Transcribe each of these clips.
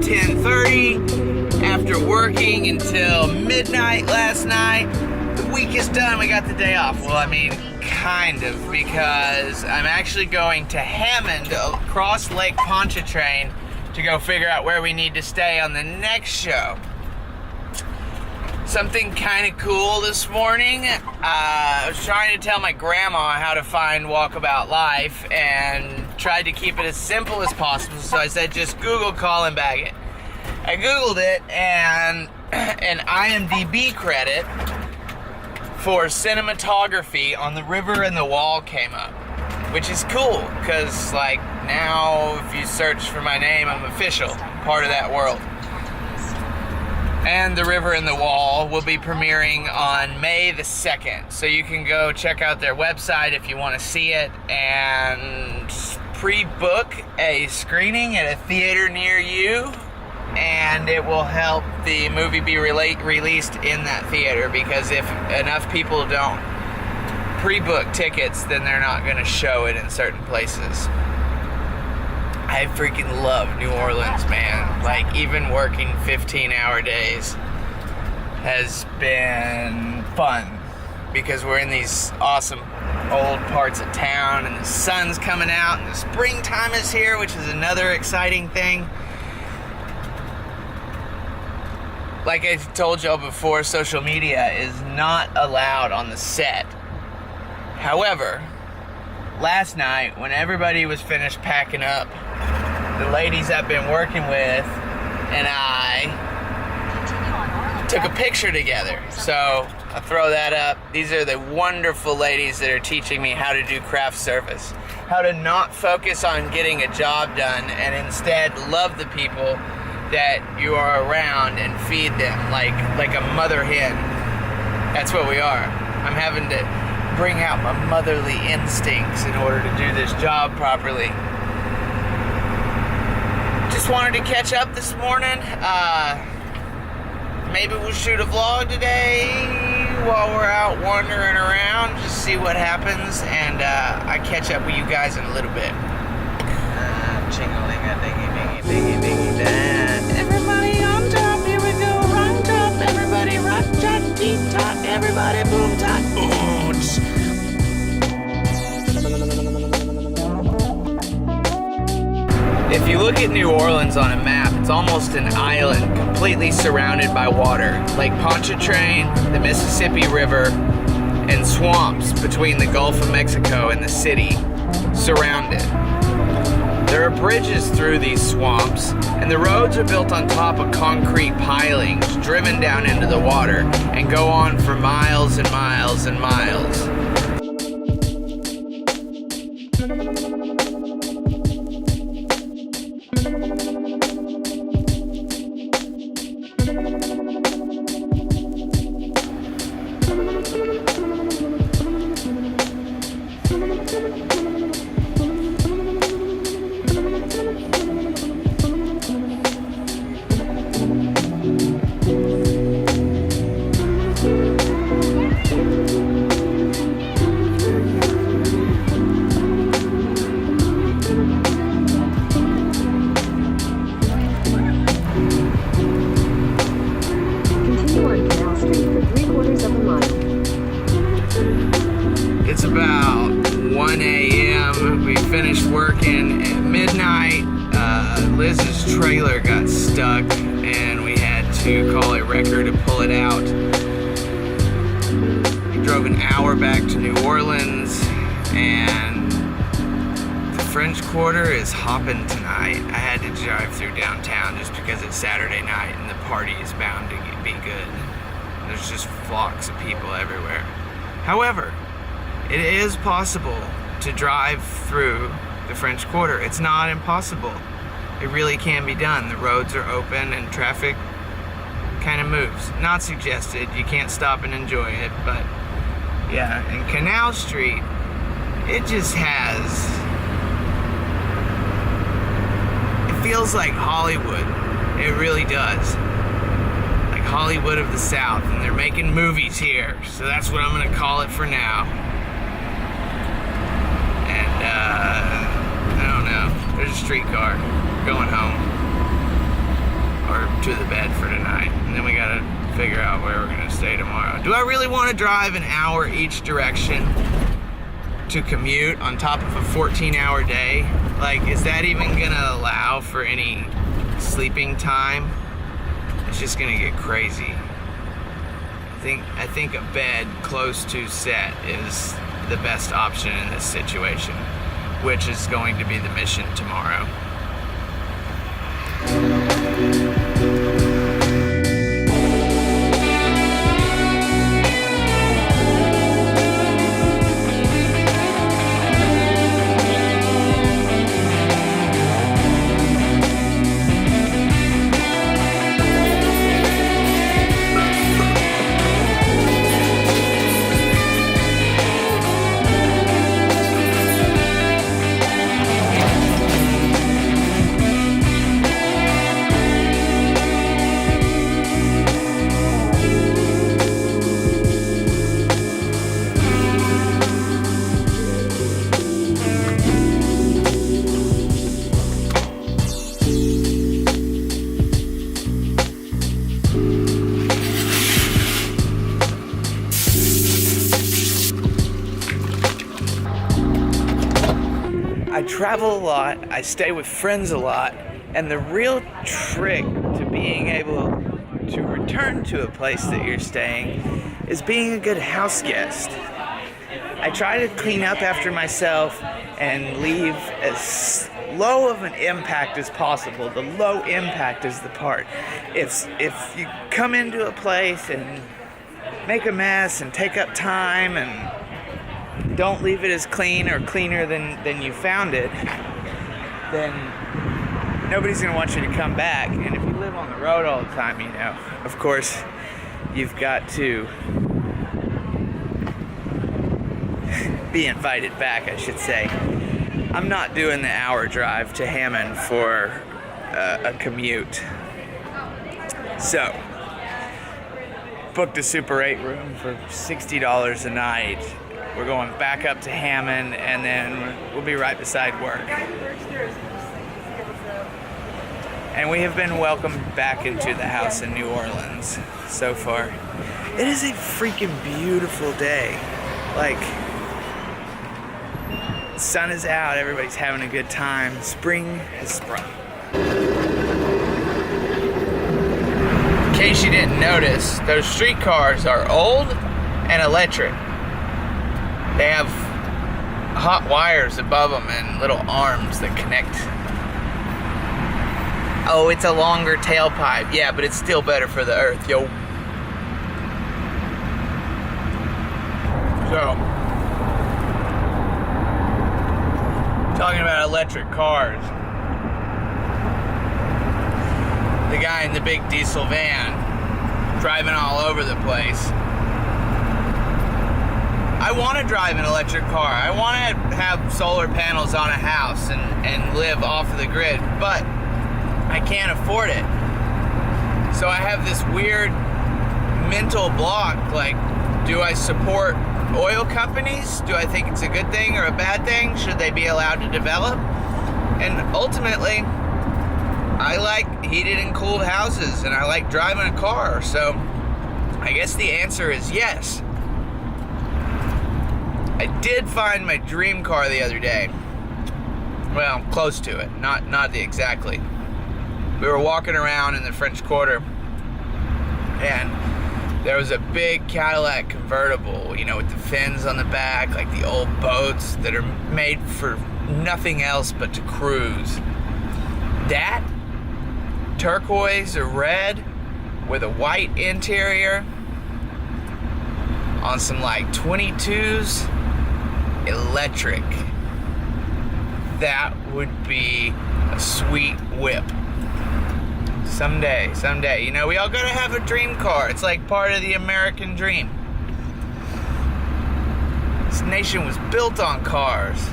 10:30 after working until midnight last night. The week is done. We got the day off. Well, I mean, kind of, because I'm actually going to Hammond across Lake Pontchartrain to go figure out where we need to stay on the next show. Something kind of cool this morning. I was trying to tell my grandma how to find Walkabout Life and tried to keep it as simple as possible, so I said just Google Colin Baggett. I Googled it, and an IMDb credit for cinematography on The River and the Wall came up, which is cool, because like now if you search for my name, I'm official, part of that world. And The River and the Wall will be premiering on May the 2nd. So you can go check out their website if you want to see it and pre-book a screening at a theater near you. And it will help the movie be released in that theater, because if enough people don't pre-book tickets, then they're not going to show it in certain places. I freaking love New Orleans, man. Like, even working 15-hour days has been fun, because we're in these awesome old parts of town, and the sun's coming out, and the springtime is here, which is another exciting thing. Like I told y'all before, social media is not allowed on the set. However, last night, when everybody was finished packing up, the ladies I've been working with and I took a picture together. So I'll throw that up. These are the wonderful ladies that are teaching me how to do craft service, how to not focus on getting a job done and instead love the people that you are around and feed them like a mother hen. That's what we are. I'm having to bring out my motherly instincts in order to do this job properly. Just wanted to catch up this morning. Maybe we'll shoot a vlog today while we're out wandering around, just see what happens, and I catch up with you guys in a little bit. Everybody on top, here we go, rock top, everybody rock top, deep top, everybody boom top. If you look at New Orleans on a map, it's almost an island completely surrounded by water. Lake Pontchartrain, the Mississippi River, and swamps between the Gulf of Mexico and the city surround it. There are bridges through these swamps, and the roads are built on top of concrete pilings driven down into the water and go on for miles and miles and miles. It's about 1 a.m. We finished working at midnight. Liz's trailer got stuck and we had to call a wrecker to pull it out. We drove an hour back to New Orleans, and the French Quarter is hopping tonight. I had to drive through downtown just because it's Saturday night and the party is bound to be good. There's just flocks of people everywhere. However, it is possible to drive through the French Quarter. It's not impossible. It really can be done. The roads are open and traffic kind of moves. Not suggested. You can't stop and enjoy it, but yeah. And Canal Street, it just has... It feels like Hollywood. It really does. Like Hollywood of the South, and they're making movies here, so that's what I'm gonna call it for now. And I don't know, there's a streetcar going home. to the bed for tonight. And then we gotta figure out where we're gonna stay tomorrow. Do I really want to drive an hour each direction to commute on top of a 14-hour day? Like, is that even gonna allow for any sleeping time? It's just gonna get crazy. I think a bed close to set is the best option in this situation, which is going to be the mission tomorrow. I travel a lot, I stay with friends a lot, and the real trick to being able to return to a place that you're staying is being a good house guest. I try to clean up after myself and leave as low of an impact as possible. The low impact is the part. If you come into a place and make a mess and take up time and don't leave it as clean or cleaner than you found it, then nobody's going to want you to come back. And if you live on the road all the time, you know, of course, you've got to be invited back, I should say. I'm not doing the hour drive to Hammond for a commute. So, booked a Super 8 room for $60 a night. We're going back up to Hammond, and then we'll be right beside work. And we have been welcomed back into the house in New Orleans so far. It is a freaking beautiful day. Like, the sun is out, everybody's having a good time. Spring has sprung. In case you didn't notice, those streetcars are old and electric. They have hot wires above them and little arms that connect. Oh, it's a longer tailpipe. Yeah, but it's still better for the earth, yo. So, talking about electric cars. The guy in the big diesel van, driving all over the place. I want to drive an electric car. I want to have solar panels on a house and live off of the grid, but I can't afford it. So I have this weird mental block, like, do I support oil companies? Do I think it's a good thing or a bad thing? Should they be allowed to develop? And ultimately, I like heated and cooled houses, and I like driving a car, so I guess the answer is yes. I did find my dream car the other day. Well, close to it, not exactly. We were walking around in the French Quarter, and there was a big Cadillac convertible, you know, with the fins on the back, like the old boats that are made for nothing else but to cruise. That, turquoise or red, with a white interior, on some like 22s, electric. That would be a sweet whip. Someday. You know, we all gotta have a dream car. It's like part of the American dream. This nation was built on cars.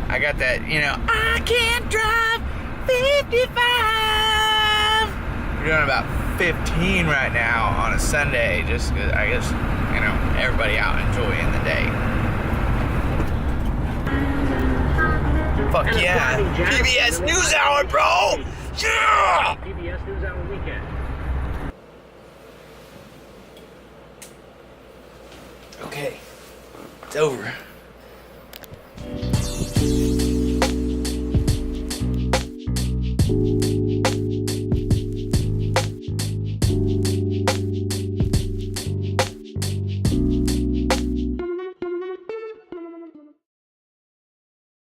I got that, you know, I can't drive 55. We're doing about 15 right now on a Sunday, just 'cause I guess, you know, everybody out enjoying the day. Fuck yeah. PBS NewsHour, bro! Yeah! PBS News Hour weekend. Okay, it's over.